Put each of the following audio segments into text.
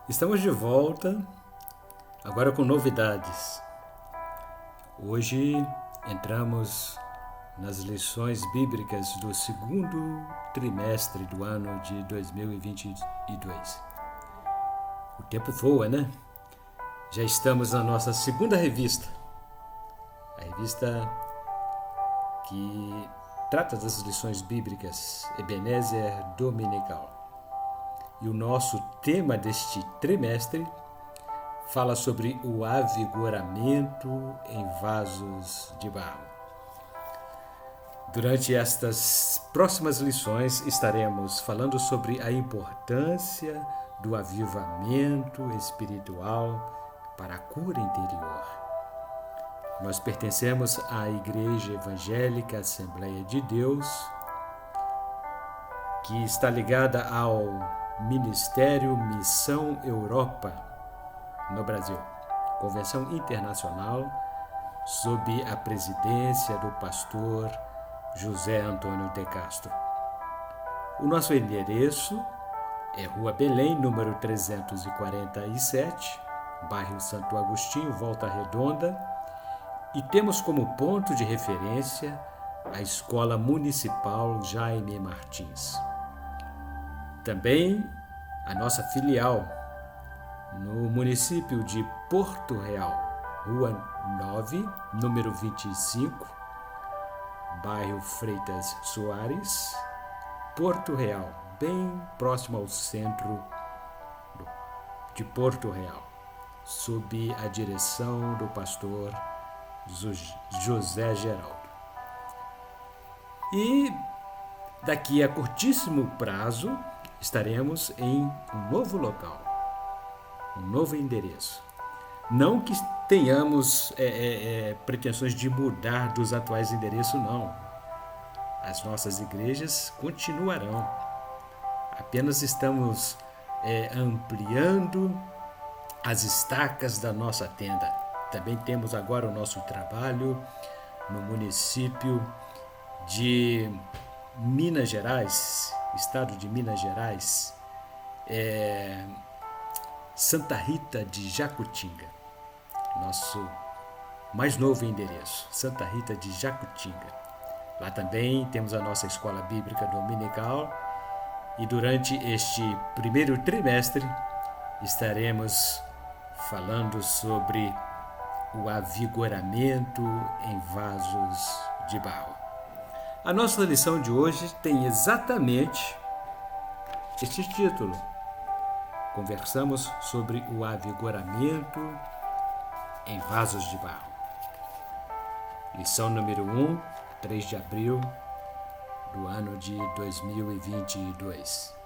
Estamos de volta, agora com novidades. Hoje entramos nas lições bíblicas do segundo trimestre do ano de 2022. O tempo voa, né? Já estamos na nossa segunda revista, a revista que trata das lições bíblicas Ebenezer Dominical. E o nosso tema deste trimestre fala sobre o avigoramento em vasos de barro. Durante estas próximas lições estaremos falando sobre a importância do avivamento espiritual para a cura interior. Nós pertencemos à Igreja Evangélica Assembleia de Deus, que está ligada ao Ministério Missão Europa no Brasil, Convenção Internacional, sob a presidência do pastor José Antônio de Castro. O nosso endereço é Rua Belém, número 347, bairro Santo Agostinho, Volta Redonda, e temos como ponto de referência a Escola Municipal Jaime Martins. Também a nossa filial no município de Porto Real, Rua 9, número 25, bairro Freitas Soares, Porto Real, bem próximo ao centro de Porto Real, sob a direção do pastor José Geraldo. E daqui a curtíssimo prazo estaremos em um novo local, um novo endereço. Não que tenhamos pretensões de mudar dos atuais endereços, não. As nossas igrejas continuarão. Apenas estamos ampliando as estacas da nossa tenda. Também temos agora o nosso trabalho no município de Minas Gerais, estado de Minas Gerais, Santa Rita de Jacutinga, nosso mais novo endereço, Santa Rita de Jacutinga. Lá também temos a nossa escola bíblica dominical e durante este primeiro trimestre estaremos falando sobre o avigoramento em vasos de barro. A nossa lição de hoje tem exatamente este título. Conversamos sobre o avigoramento em vasos de barro. Lição número 1, 3 de abril do ano de 2022.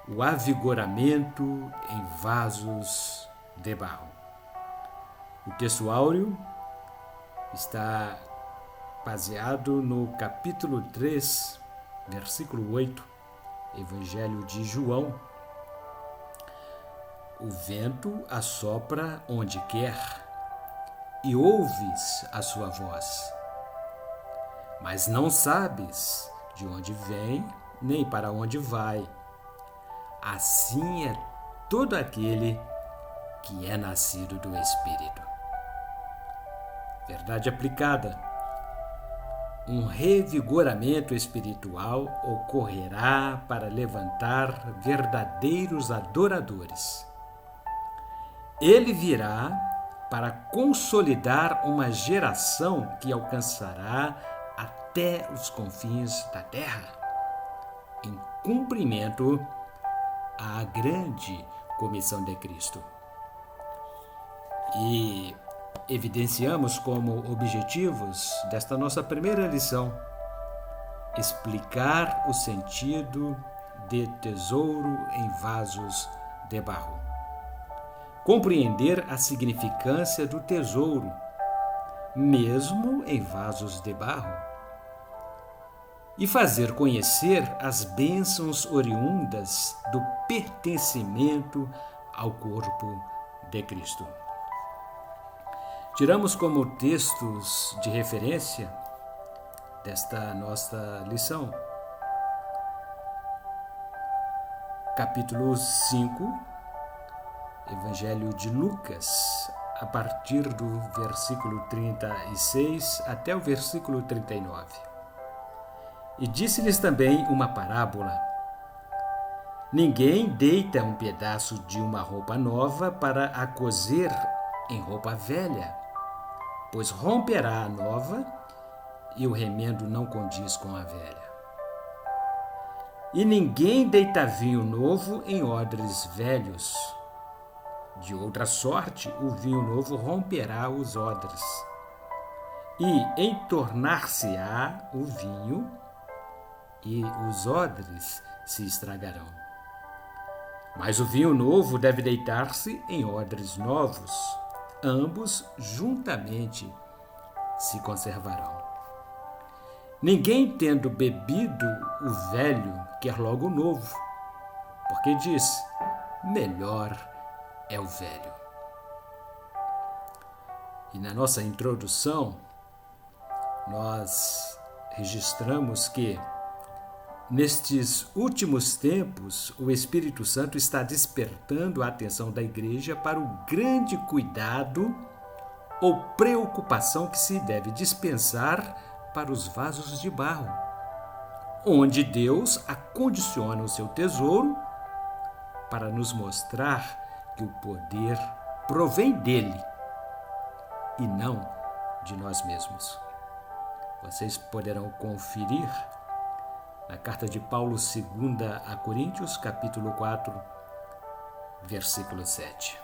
O avigoramento em vasos de barro. O texto áureo está baseado no capítulo 3, versículo 8, Evangelho de João. O vento assopra onde quer e ouves a sua voz, mas não sabes de onde vem nem para onde vai. Assim é todo aquele que é nascido do Espírito. Verdade aplicada. Um revigoramento espiritual ocorrerá para levantar verdadeiros adoradores. Ele virá para consolidar uma geração que alcançará até os confins da terra, em cumprimento à grande comissão de Cristo. E evidenciamos como objetivos desta nossa primeira lição explicar o sentido de tesouro em vasos de barro, compreender a significância do tesouro, mesmo em vasos de barro, e fazer conhecer as bênçãos oriundas do pertencimento ao corpo de Cristo. Tiramos como textos de referência desta nossa lição capítulo 5, Evangelho de Lucas, a partir do versículo 36 até o versículo 39. E disse-lhes também uma parábola. Ninguém deita um pedaço de uma roupa nova para a cozer em roupa velha, pois romperá a nova e o remendo não condiz com a velha. E ninguém deita vinho novo em odres velhos. De outra sorte, o vinho novo romperá os odres, e entornar-se-á o vinho, e os odres se estragarão. Mas o vinho novo deve deitar-se em odres novos, ambos juntamente se conservarão. Ninguém, tendo bebido o velho, quer logo o novo, porque diz: melhor é o velho. E na nossa introdução, nós registramos que, nestes últimos tempos, o Espírito Santo está despertando a atenção da igreja para o grande cuidado ou preocupação que se deve dispensar para os vasos de barro, onde Deus acondiciona o seu tesouro para nos mostrar que o poder provém dele e não de nós mesmos. Vocês poderão conferir na carta de Paulo 2 a Coríntios, capítulo 4, versículo 7.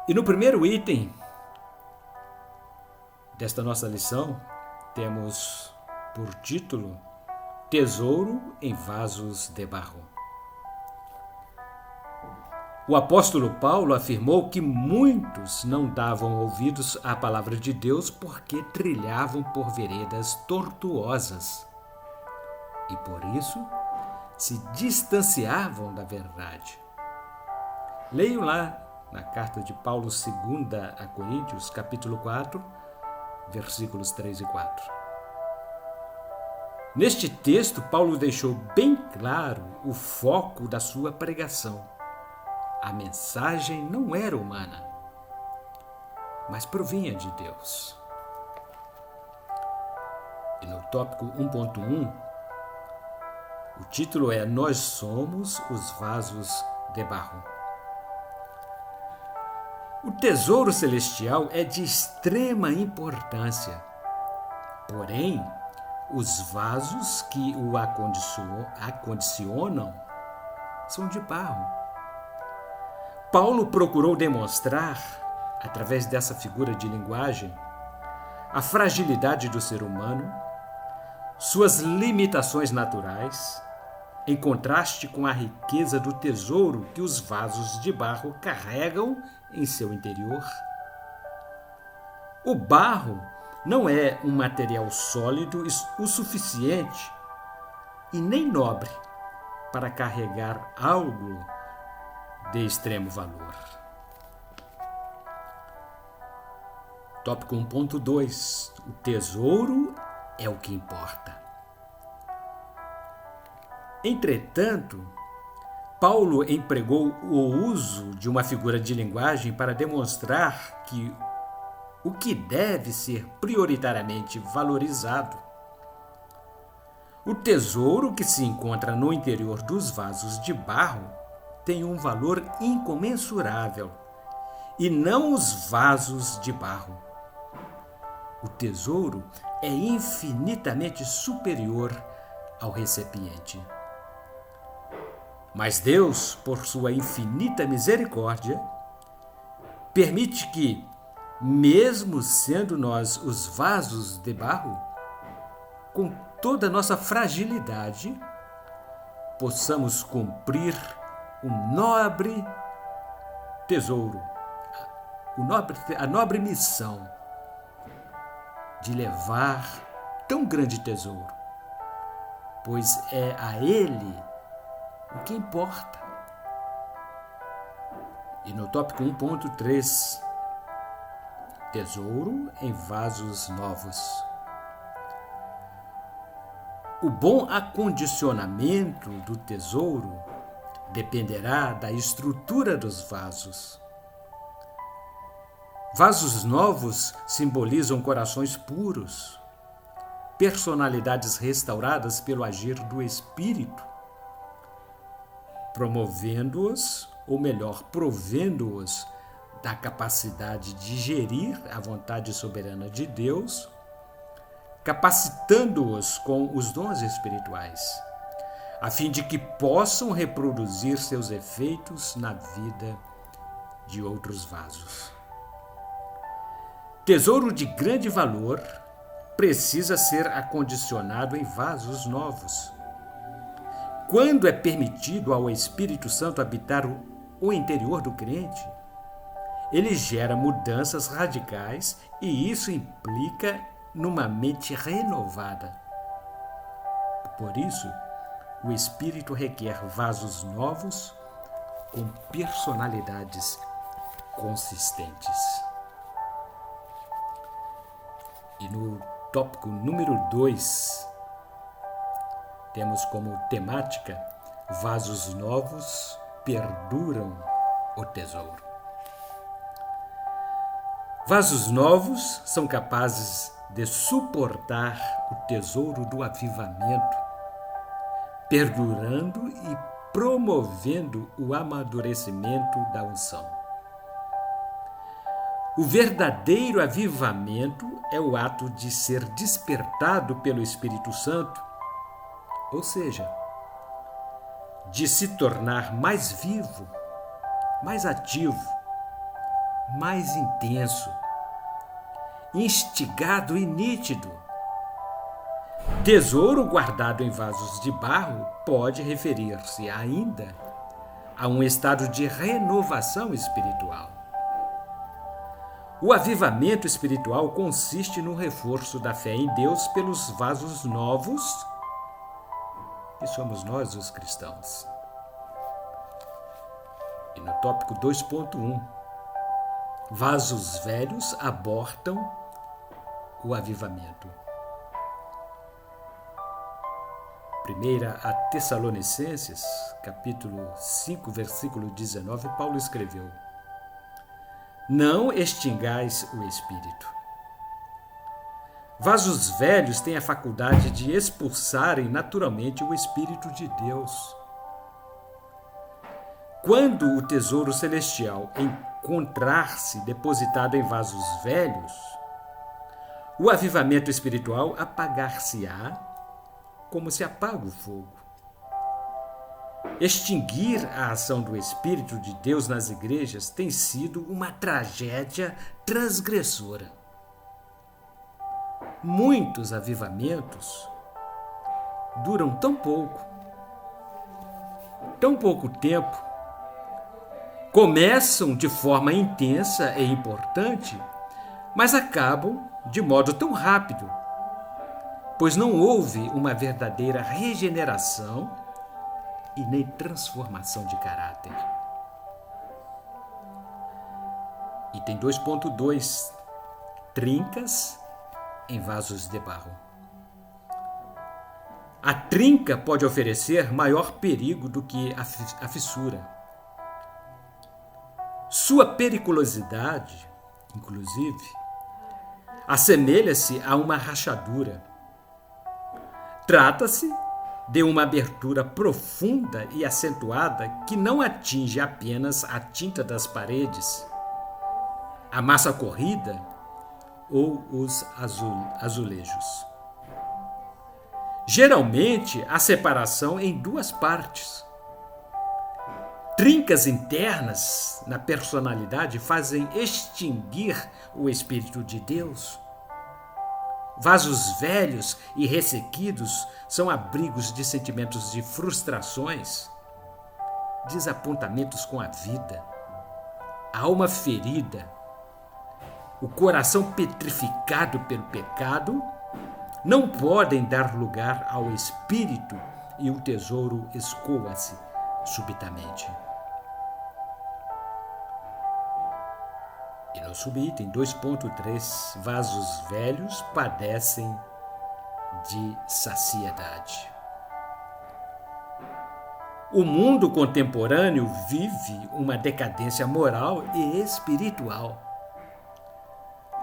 E no primeiro item desta nossa lição, temos por título Tesouro em Vasos de Barro. O apóstolo Paulo afirmou que muitos não davam ouvidos à palavra de Deus porque trilhavam por veredas tortuosas e, por isso, se distanciavam da verdade. Leio lá na carta de Paulo 2 a Coríntios, capítulo 4, versículos 3 e 4. Neste texto, Paulo deixou bem claro o foco da sua pregação. A mensagem não era humana, mas provinha de Deus. E no tópico 1.1, o título é Nós somos os vasos de barro. O tesouro celestial é de extrema importância, porém, os vasos que o acondicionam são de barro. Paulo procurou demonstrar, através dessa figura de linguagem, a fragilidade do ser humano, suas limitações naturais, em contraste com a riqueza do tesouro que os vasos de barro carregam em seu interior. O barro não é um material sólido o suficiente e nem nobre para carregar algo de extremo valor. Tópico 1.2. O tesouro é o que importa. Entretanto, Paulo empregou o uso de uma figura de linguagem para demonstrar que o que deve ser prioritariamente valorizado. O tesouro que se encontra no interior dos vasos de barro tem um valor incomensurável, e não os vasos de barro. O tesouro é infinitamente superior ao recipiente. Mas Deus, por sua infinita misericórdia, permite que, mesmo sendo nós os vasos de barro, com toda a nossa fragilidade, possamos cumprir o nobre tesouro, a nobre missão de levar tão grande tesouro, pois é a Ele o que importa. E no tópico 1.3, tesouro em vasos novos. O bom acondicionamento do tesouro dependerá da estrutura dos vasos. Vasos novos simbolizam corações puros, personalidades restauradas pelo agir do Espírito, promovendo-os, ou melhor, provendo-os da capacidade de gerir a vontade soberana de Deus, capacitando-os com os dons espirituais, a fim de que possam reproduzir seus efeitos na vida de outros vasos. Tesouro de grande valor precisa ser acondicionado em vasos novos. Quando é permitido ao Espírito Santo habitar o interior do crente, ele gera mudanças radicais e isso implica numa mente renovada. Por isso, o Espírito requer vasos novos com personalidades consistentes. E no tópico número 2, temos como temática: vasos novos perduram o tesouro. Vasos novos são capazes de suportar o tesouro do avivamento, perdurando e promovendo o amadurecimento da unção. O verdadeiro avivamento é o ato de ser despertado pelo Espírito Santo, ou seja, de se tornar mais vivo, mais ativo, mais intenso, instigado e nítido. Tesouro guardado em vasos de barro pode referir-se ainda a um estado de renovação espiritual. O avivamento espiritual consiste no reforço da fé em Deus pelos vasos novos, que somos nós, os cristãos. E no tópico 2.1, vasos velhos abortam o avivamento. 1 a Tessalonicenses, capítulo 5, versículo 19, Paulo escreveu: Não extingais o Espírito. Vasos velhos têm a faculdade de expulsarem naturalmente o Espírito de Deus. Quando o tesouro celestial encontrar-se depositado em vasos velhos, o avivamento espiritual apagar-se-á como se apaga o fogo. Extinguir a ação do Espírito de Deus nas igrejas tem sido uma tragédia transgressora. Muitos avivamentos duram tão pouco tempo, começam de forma intensa e importante, mas acabam de modo tão rápido, pois não houve uma verdadeira regeneração e nem transformação de caráter. Item 2.2, trincas em vasos de barro. A trinca pode oferecer maior perigo do que a fissura. Sua periculosidade, inclusive, assemelha-se a uma rachadura. Trata-se de uma abertura profunda e acentuada que não atinge apenas a tinta das paredes, a massa corrida ou os azulejos. Geralmente, há separação em duas partes. Trincas internas na personalidade fazem extinguir o Espírito de Deus. Vasos velhos e ressequidos são abrigos de sentimentos de frustrações, desapontamentos com a vida, a alma ferida, o coração petrificado pelo pecado, não podem dar lugar ao Espírito e o tesouro escoa-se subitamente. E no subitem 2.3, vasos velhos padecem de saciedade. O mundo contemporâneo vive uma decadência moral e espiritual.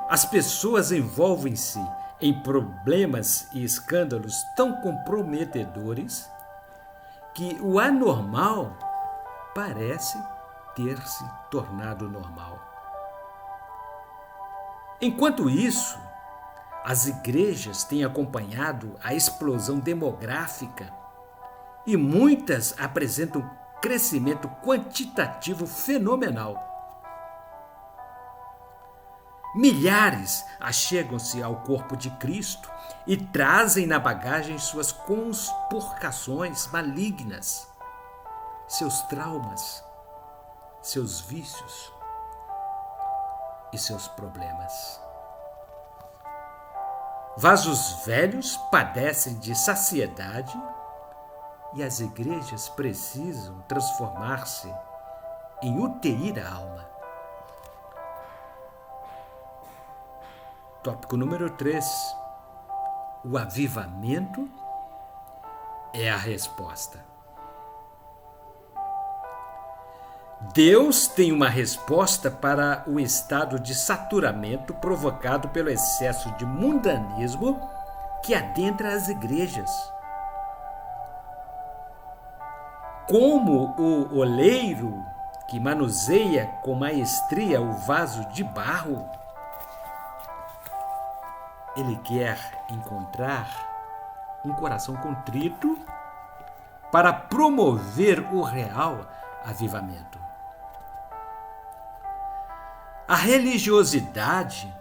As pessoas envolvem-se em problemas e escândalos tão comprometedores que o anormal parece ter se tornado normal. Enquanto isso, as igrejas têm acompanhado a explosão demográfica e muitas apresentam crescimento quantitativo fenomenal. Milhares achegam-se ao corpo de Cristo e trazem na bagagem suas conspurcações malignas, seus traumas, seus vícios e seus problemas. Vasos velhos padecem de saciedade e as igrejas precisam transformar-se em UTI da alma. Tópico número 3. O avivamento é a resposta. Deus tem uma resposta para o estado de saturamento provocado pelo excesso de mundanismo que adentra as igrejas. Como o oleiro que manuseia com maestria o vaso de barro, ele quer encontrar um coração contrito para promover o real avivamento. A religiosidade,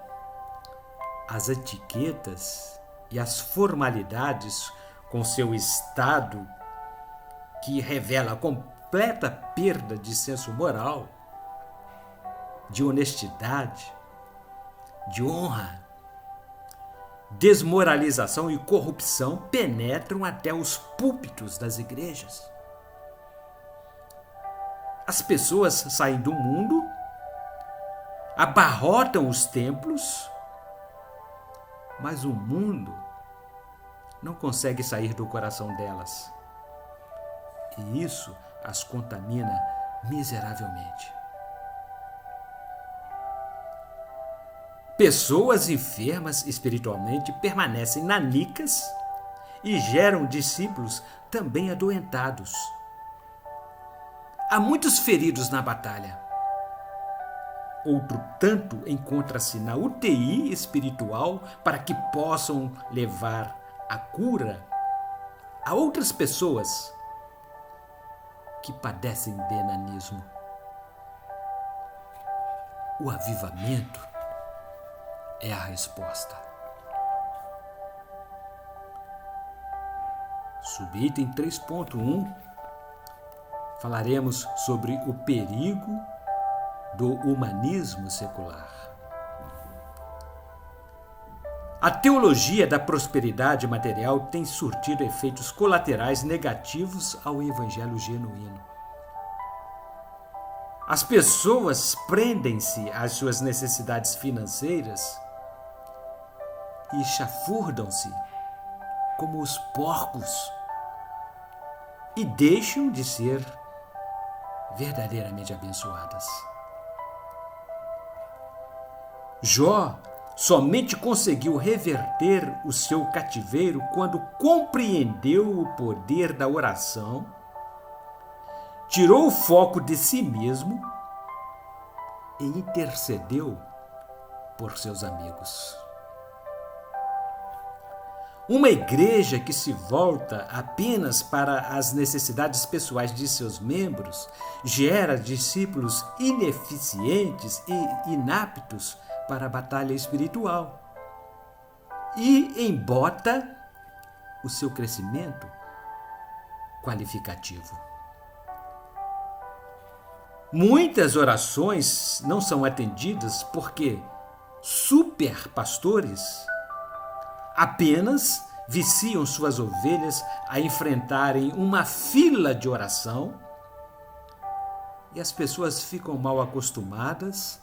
as etiquetas e as formalidades com seu estado que revela a completa perda de senso moral, de honestidade, de honra, desmoralização e corrupção penetram até os púlpitos das igrejas. As pessoas saem do mundo, abarrotam os templos, mas o mundo não consegue sair do coração delas. E isso as contamina miseravelmente. Pessoas enfermas espiritualmente permanecem nanicas e geram discípulos também adoentados. Há muitos feridos na batalha. Outro tanto encontra-se na UTI espiritual para que possam levar a cura a outras pessoas que padecem de enanismo. O avivamento é a resposta. Subitem 3.1, falaremos sobre o perigo do humanismo secular. A teologia da prosperidade material tem surtido efeitos colaterais negativos ao evangelho genuíno. As pessoas prendem-se às suas necessidades financeiras e chafurdam-se como os porcos e deixam de ser verdadeiramente abençoadas. Jó somente conseguiu reverter o seu cativeiro quando compreendeu o poder da oração, tirou o foco de si mesmo e intercedeu por seus amigos. Uma igreja que se volta apenas para as necessidades pessoais de seus membros gera discípulos ineficientes e inaptos para a batalha espiritual e embota o seu crescimento qualificativo. Muitas orações não são atendidas porque superpastores apenas viciam suas ovelhas a enfrentarem uma fila de oração e as pessoas ficam mal acostumadas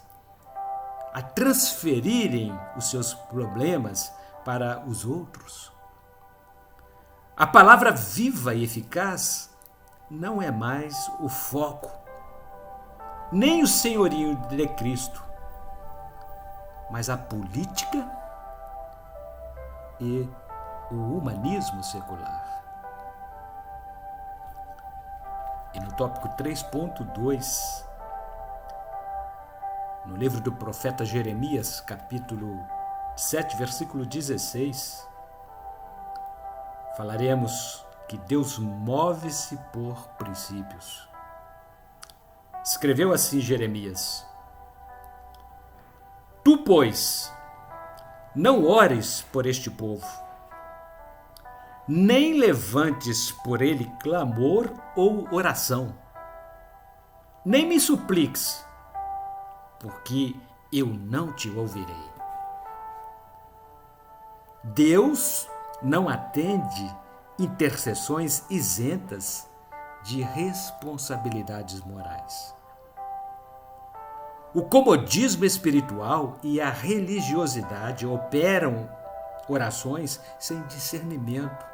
a transferirem os seus problemas para os outros A palavra viva e eficaz não é mais o foco, nem o senhorio de Cristo, mas a política e o humanismo secular. E no tópico 3.2, no livro do profeta Jeremias, capítulo 7, versículo 16, falaremos que Deus move-se por princípios. Escreveu assim Jeremias: Tu, pois, não ores por este povo, nem levantes por ele clamor ou oração, nem me supliques, porque eu não te ouvirei. Deus não atende intercessões isentas de responsabilidades morais. O comodismo espiritual e a religiosidade operam orações sem discernimento.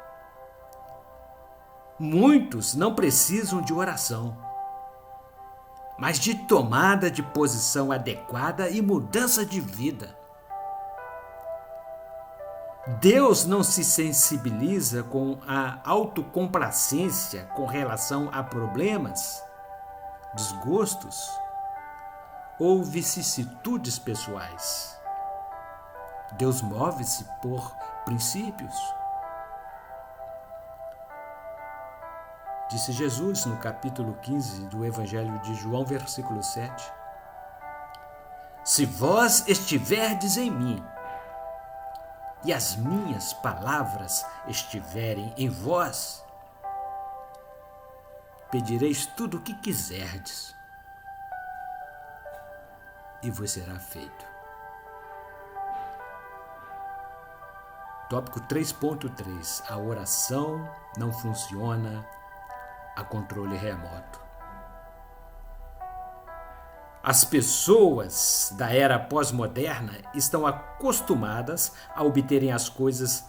Muitos não precisam de oração, mas de tomada de posição adequada e mudança de vida. Deus não se sensibiliza com a autocomplacência com relação a problemas, desgostos ou vicissitudes pessoais. Deus move-se por princípios. Disse Jesus no capítulo 15 do Evangelho de João, versículo 7. Se vós estiverdes em mim, e as minhas palavras estiverem em vós, pedireis tudo o que quiserdes, e vos será feito. Tópico 3.3. A oração não funciona a controle remoto. As pessoas da era pós-moderna estão acostumadas a obterem as coisas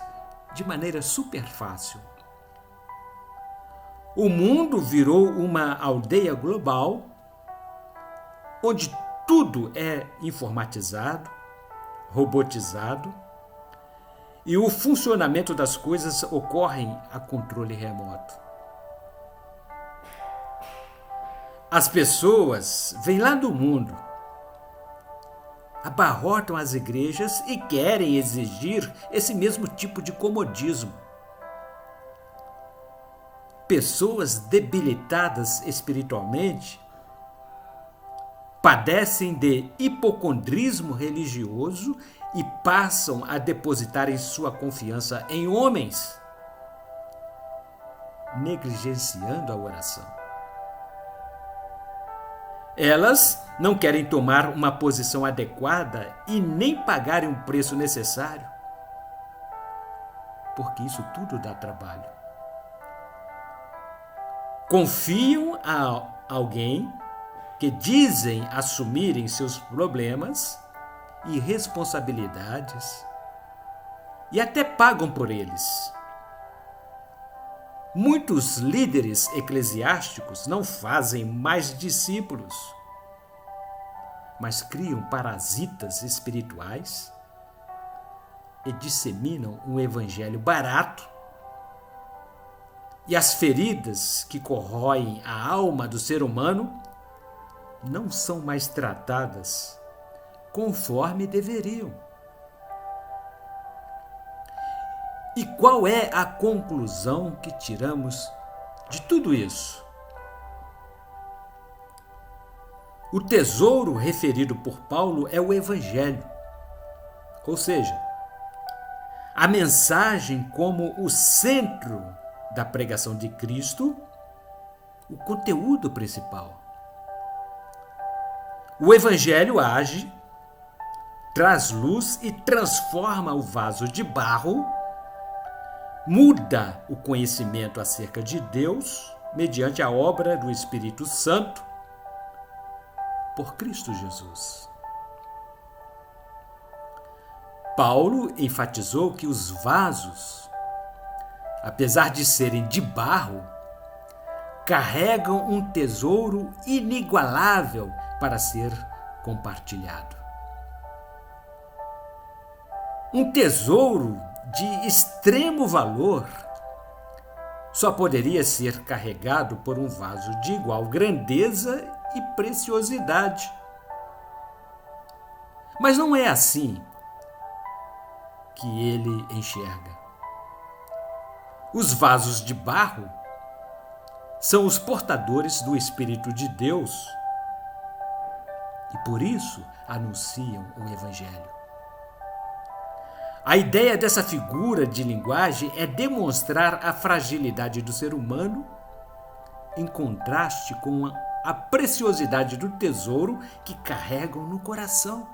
de maneira super fácil. O mundo virou uma aldeia global, onde tudo é informatizado, robotizado, e o funcionamento das coisas ocorre a controle remoto. As pessoas vêm lá do mundo, abarrotam as igrejas e querem exigir esse mesmo tipo de comodismo. Pessoas debilitadas espiritualmente padecem de hipocondrismo religioso e passam a depositar sua confiança em homens, negligenciando a oração. Elas não querem tomar uma posição adequada e nem pagarem o preço necessário, porque isso tudo dá trabalho. Confiam a alguém que dizem assumirem seus problemas e responsabilidades e até pagam por eles. Muitos líderes eclesiásticos não fazem mais discípulos, mas criam parasitas espirituais e disseminam um evangelho barato. E as feridas que corroem a alma do ser humano não são mais tratadas conforme deveriam. E qual é a conclusão que tiramos de tudo isso? O tesouro referido por Paulo é o Evangelho, ou seja, a mensagem como o centro da pregação de Cristo, o conteúdo principal. O Evangelho age, traz luz e transforma o vaso de barro, muda o conhecimento acerca de Deus mediante a obra do Espírito Santo por Cristo Jesus. Paulo enfatizou que os vasos apesar de serem de barro, carregam um tesouro inigualável para ser compartilhado. Um tesouro de extremo valor só poderia ser carregado por um vaso de igual grandeza e preciosidade. Mas não é assim que ele enxerga. Os vasos de barro são os portadores do Espírito de Deus e por isso anunciam o Evangelho. A ideia dessa figura de linguagem é demonstrar a fragilidade do ser humano em contraste com a preciosidade do tesouro que carregam no coração.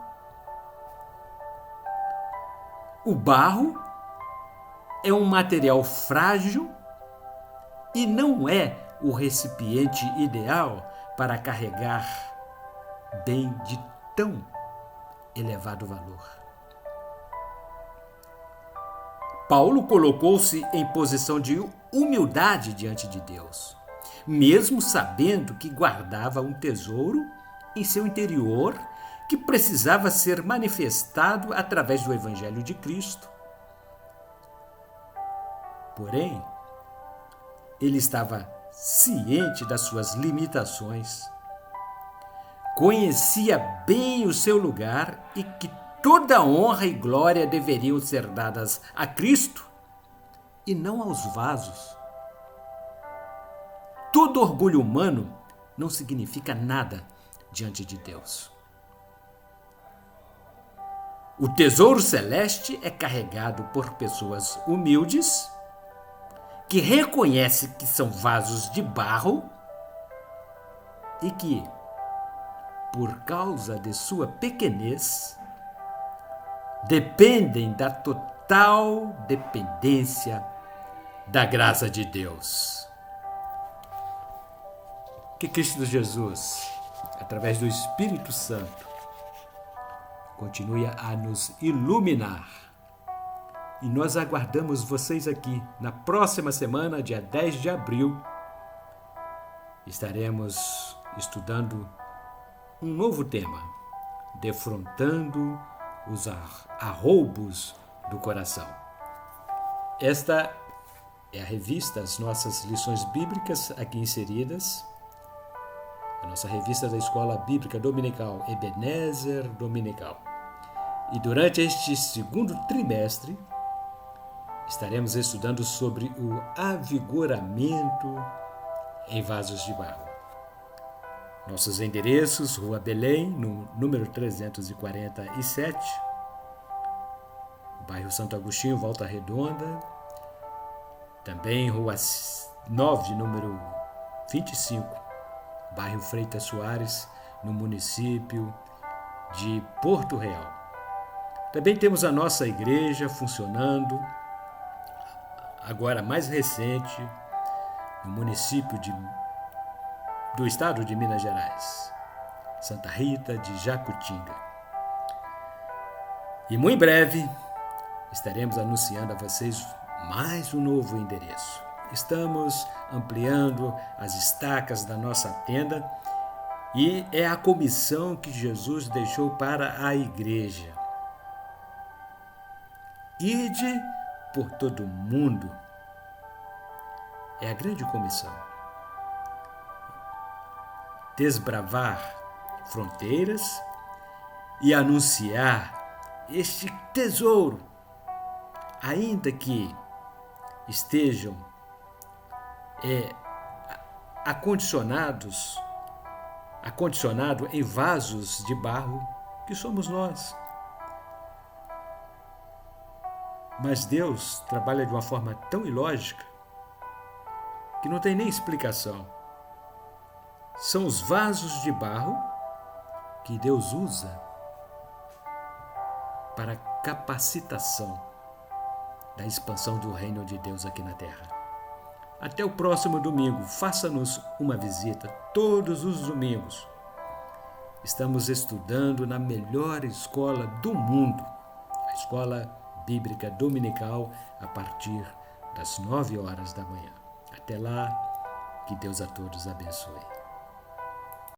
O barro é um material frágil e não é o recipiente ideal para carregar bem de tão elevado valor. Paulo colocou-se em posição de humildade diante de Deus, mesmo sabendo que guardava um tesouro em seu interior que precisava ser manifestado através do Evangelho de Cristo. Porém, ele estava ciente das suas limitações, conhecia bem o seu lugar e que toda honra e glória deveriam ser dadas a Cristo e não aos vasos. Todo orgulho humano não significa nada diante de Deus. O tesouro celeste é carregado por pessoas humildes que reconhecem que são vasos de barro e que, por causa de sua pequenez, dependem da total dependência da graça de Deus. Que Cristo Jesus, através do Espírito Santo, continue a nos iluminar. E nós aguardamos vocês aqui na próxima semana, dia 10 de abril. Estaremos estudando um novo tema, defrontando os arroubos do coração. Esta é a revista, as nossas lições bíblicas aqui inseridas, a nossa revista da Escola Bíblica Dominical, Ebenezer Dominical. E durante este segundo trimestre, estaremos estudando sobre o avigoramento em vasos de barro. Nossos endereços: Rua Belém, no número 347, bairro Santo Agostinho, Volta Redonda. Também Rua 9, número 25, bairro Freitas Soares, no município de Porto Real. Também temos a nossa igreja funcionando, agora mais recente, no município do estado de Minas Gerais, Santa Rita de Jacutinga. E muito em breve estaremos anunciando a vocês mais um novo endereço. Estamos ampliando as estacas da nossa tenda e é a comissão que Jesus deixou para a igreja. Ide por todo o mundo. É a grande comissão. Desbravar fronteiras e anunciar este tesouro, ainda que estejam acondicionado em vasos de barro, que somos nós. Mas Deus trabalha de uma forma tão ilógica que não tem nem explicação. São os vasos de barro que Deus usa para capacitação da expansão do reino de Deus aqui na terra. Até o próximo domingo. Faça-nos uma visita todos os domingos. Estamos estudando na melhor escola do mundo, a Escola Bíblica Dominical, a partir às 9 horas da manhã. Até lá, que Deus a todos abençoe.